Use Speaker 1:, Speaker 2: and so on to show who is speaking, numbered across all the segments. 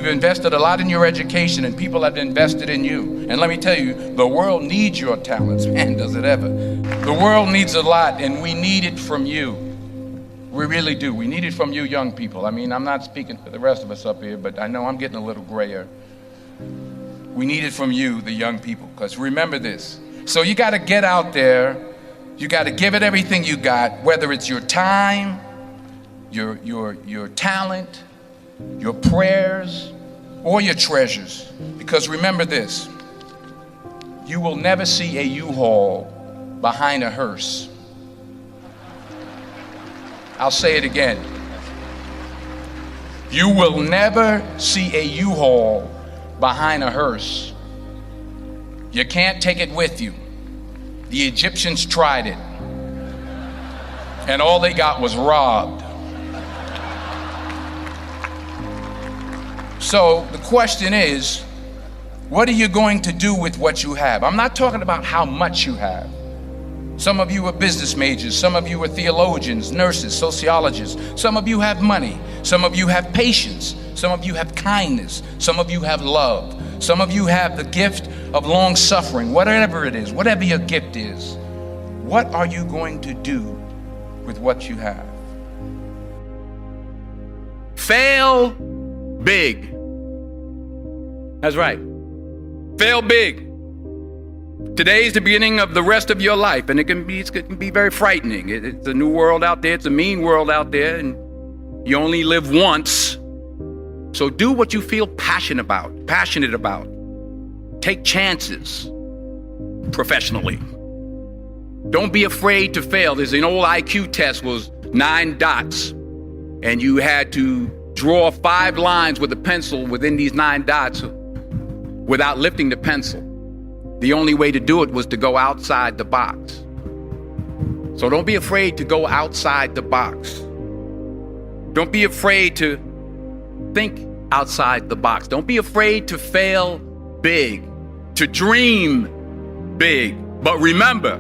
Speaker 1: You've invested a lot in your education, and people have invested in you. And let me tell you, the world needs your talents. Man, does it ever. The world needs a lot, and we need it from you. We really do. We need it from you young people. I mean, I'm not speaking for the rest of us up here, but I know I'm getting a little grayer. We need it from you, the young people, because remember this. So you got to get out there. You got to give it everything you got, whether it's your time, your talent, your prayers, or your treasures. Because remember this, you will never see a U-Haul behind a hearse. I'll say it again. You will never see a U-Haul behind a hearse. You can't take it with you. The Egyptians tried it, and all they got was robbed. So the question is, what are you going to do with what you have? I'm not talking about how much you have. Some of you are business majors, some of you are theologians, nurses, sociologists. Some of you have money, some of you have patience, some of you have kindness, some of you have love, some of you have the gift of long suffering. Whatever it is, whatever your gift is, what are you going to do with what you have?
Speaker 2: Fail big. That's right. Fail big. Today's the beginning of the rest of your life, and it can be very frightening. It's a new world out there. It's a mean world out there, and you only live once. So do what you feel passionate about. Take chances professionally. Don't be afraid to fail. There's an old IQ test, was 9 dots, and you had to draw 5 lines with a pencil within these 9 dots without lifting the pencil. The only way to do it was to go outside the box. So don't be afraid to go outside the box. Don't be afraid to think outside the box. Don't be afraid to fail big, to dream big. But remember,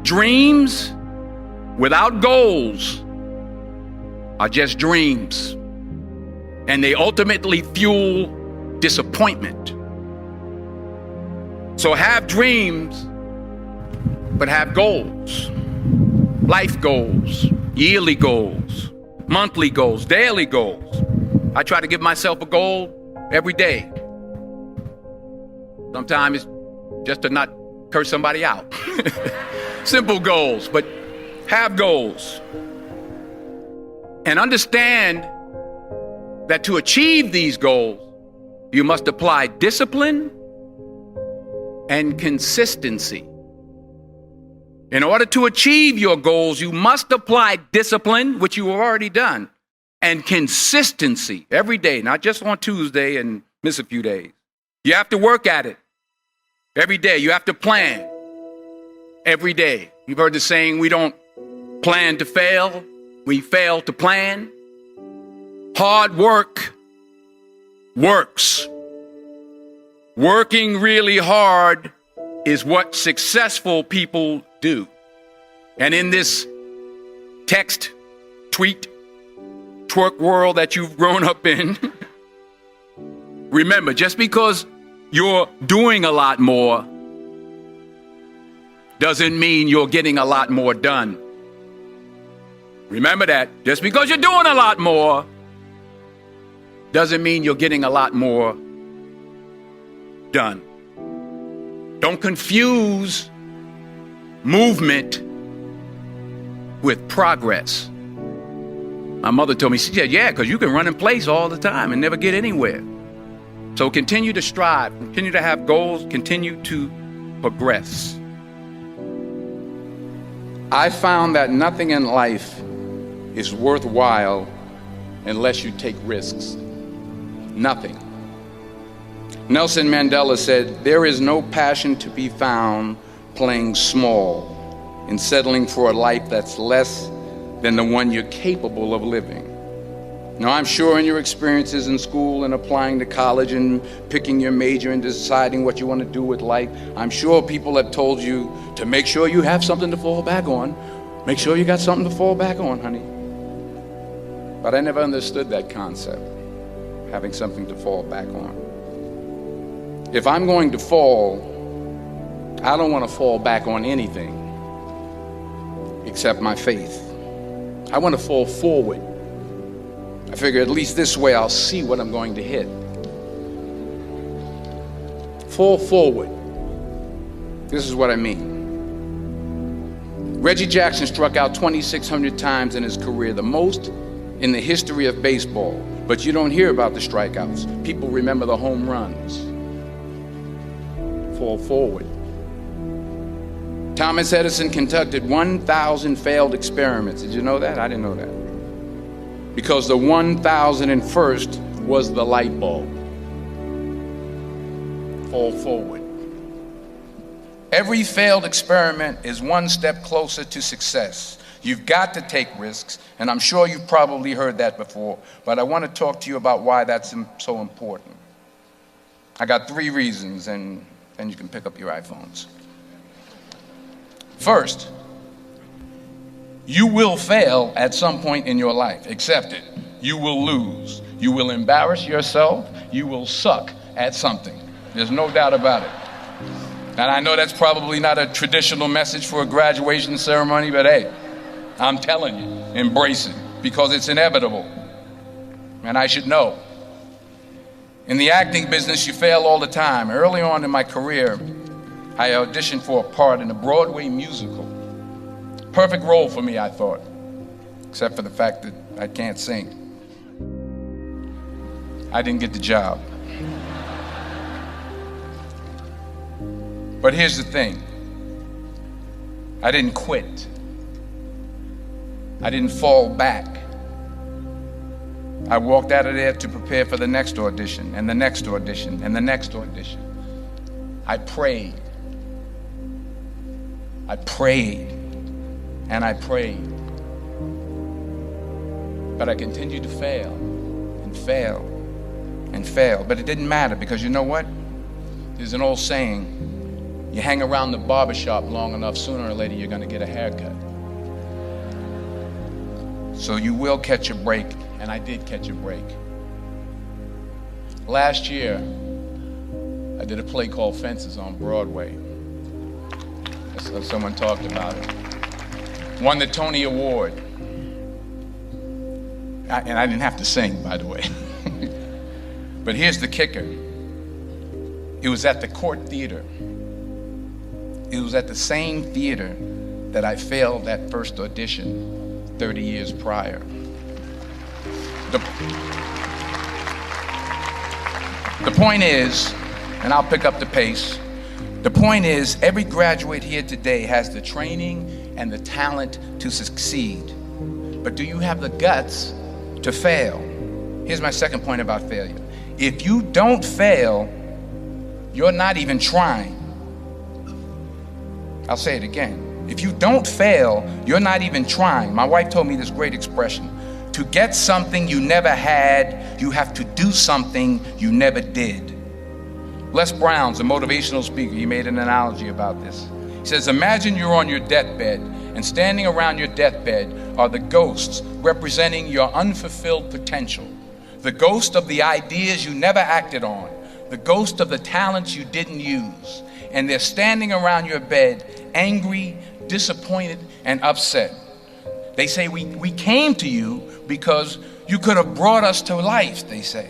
Speaker 2: dreams without goals are just dreams, and they ultimately fuel disappointment. So have dreams, but have goals. Life goals, yearly goals, monthly goals, daily goals. I try to give myself a goal every day. Sometimes it's just to not curse somebody out. Simple goals, but have goals. And understand that to achieve these goals, you must apply discipline and consistency. In order to achieve your goals, you must apply discipline, which you have already done, and consistency every day, not just on Tuesday and miss a few days. You have to work at it every day. You have to plan every day. You've heard the saying, we don't plan to fail, we fail to plan. Hard work works. Working really hard is what successful people do. And in this text, tweet, twerk world that you've grown up in, remember, just because you're doing a lot more doesn't mean you're getting a lot more done. Remember that. Just because you're doing a lot more doesn't mean you're getting a lot more done. Don't confuse movement with progress. My mother told me, she said, yeah, because you can run in place all the time and never get anywhere. So continue to strive, continue to have goals, continue to progress. I found that nothing in life is worthwhile unless you take risks. Nothing. Nelson Mandela said, there is no passion to be found playing small and settling for a life that's less than the one you're capable of living. Now, I'm sure in your experiences in school and applying to college and picking your major and deciding what you want to do with life, I'm sure people have told you to make sure you have something to fall back on. Make sure you got something to fall back on, honey. But I never understood that concept.
Speaker 1: having something to fall back on. If I'm going to fall, I don't want to fall back on anything except my faith. I want to fall forward. I figure at least this way I'll see what I'm going to hit. Fall forward. This is what I mean. Reggie Jackson struck out 2,600 times in his career, the most in the history of baseball. But you don't hear about the strikeouts. People remember the home runs. Fall forward. Thomas Edison conducted 1,000 failed experiments. Did you know that? I didn't know that. Because the 1,001st was the light bulb. Fall forward. Every failed experiment is one step closer to success. You've got to take risks, and I'm sure you've probably heard that before, but I want to talk to you about why that's so important. I got 3 reasons, and then you can pick up your iPhones. First, you will fail at some point in your life. Accept it. You will lose. You will embarrass yourself. You will suck at something. There's no doubt about it. And I know that's probably not a traditional message for a graduation ceremony, but hey, I'm telling you, embrace it, because it's inevitable. And I should know. In the acting business, you fail all the time. Early on in my career, I auditioned for a part in a Broadway musical. Perfect role for me, I thought, except for the fact that I can't sing. I didn't get the job. But here's the thing. I didn't quit. I didn't fall back. I walked out of there to prepare for the next audition, and the next audition, and the next audition. I prayed. I prayed, and I prayed. But I continued to fail, and fail, and fail. But it didn't matter, because you know what? There's an old saying, you hang around the barbershop long enough, sooner or later you're going to get a haircut. So you will catch a break, and I did catch a break. Last year, I did a play called Fences on Broadway. Someone talked about it. Won the Tony Award. And I didn't have to sing, by the way. But here's the kicker. It was at the Court Theater. It was at the same theater that I failed that first audition 30 years prior. The point is, and I'll pick up the pace, the point is, every graduate here today has the training and the talent to succeed. But do you have the guts to fail? Here's my second point about failure. If you don't fail, you're not even trying. I'll say it again. If you don't fail, you're not even trying. My wife told me this great expression. To get something you never had, you have to do something you never did. Les Brown's a motivational speaker. He made an analogy about this. He says, imagine you're on your deathbed, and standing around your deathbed are the ghosts representing your unfulfilled potential. The ghost of the ideas you never acted on. The ghost of the talents you didn't use. And they're standing around your bed, angry, disappointed, and upset. They say, we came to you because you could have brought us to life, they say.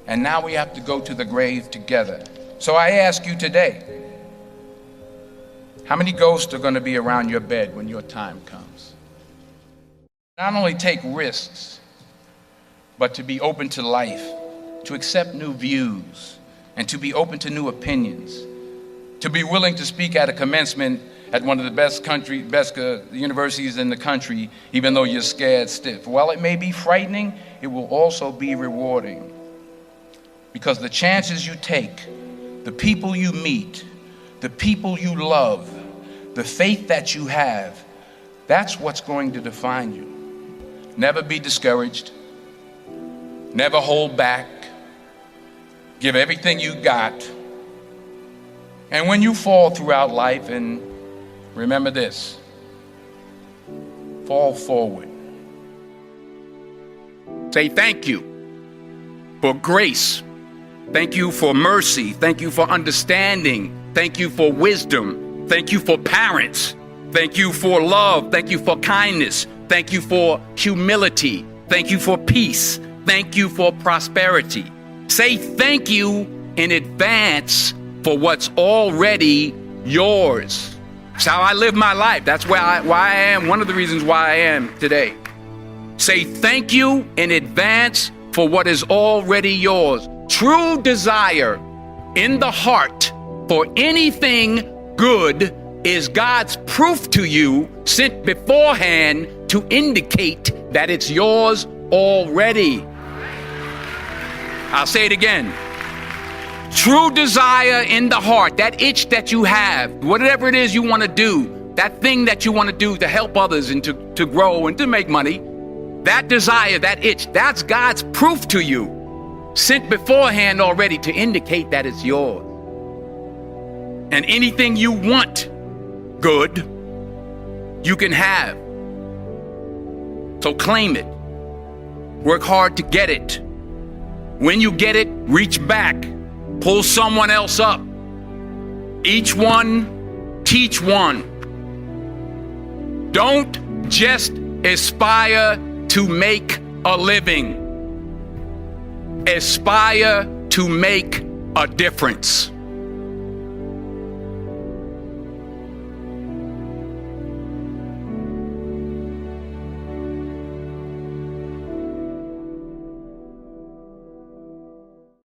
Speaker 1: And now we have to go to the grave together. So I ask you today, how many ghosts are going to be around your bed when your time comes? Not only take risks, but to be open to life, to accept new views, and to be open to new opinions. To be willing to speak at a commencement at one of the best universities in the country, even though you're scared stiff. While it may be frightening, it will also be rewarding. Because the chances you take, the people you meet, the people you love, the faith that you have, that's what's going to define you. Never be discouraged. Never hold back. Give everything you got. And when you fall throughout life, and remember this, fall forward.
Speaker 2: Say thank you. for grace. Thank you for mercy. Thank you for understanding. Thank you for wisdom. Thank you for parents. Thank you for love. Thank you for kindness. Thank you for humility. Thank you for peace. Thank you for prosperity. Say thank you in advance for what's already yours. It's how I live my life. That's why I am, one of the reasons why I am today. Say thank you in advance for what is already yours. True desire in the heart for anything good is God's proof to you, sent beforehand to indicate that it's yours already. I'll say it again. True desire in the heart, that itch that you have, whatever it is you want to do, that thing that you want to do to help others and to grow and to make money, that desire, that itch, that's God's proof to you, sent beforehand already to indicate that it's yours. And anything you want good, you can have. So claim it. Work hard to get it. When you get it, reach back. Pull someone else up. Each one, teach one. Don't just aspire to make a living. Aspire to make a difference.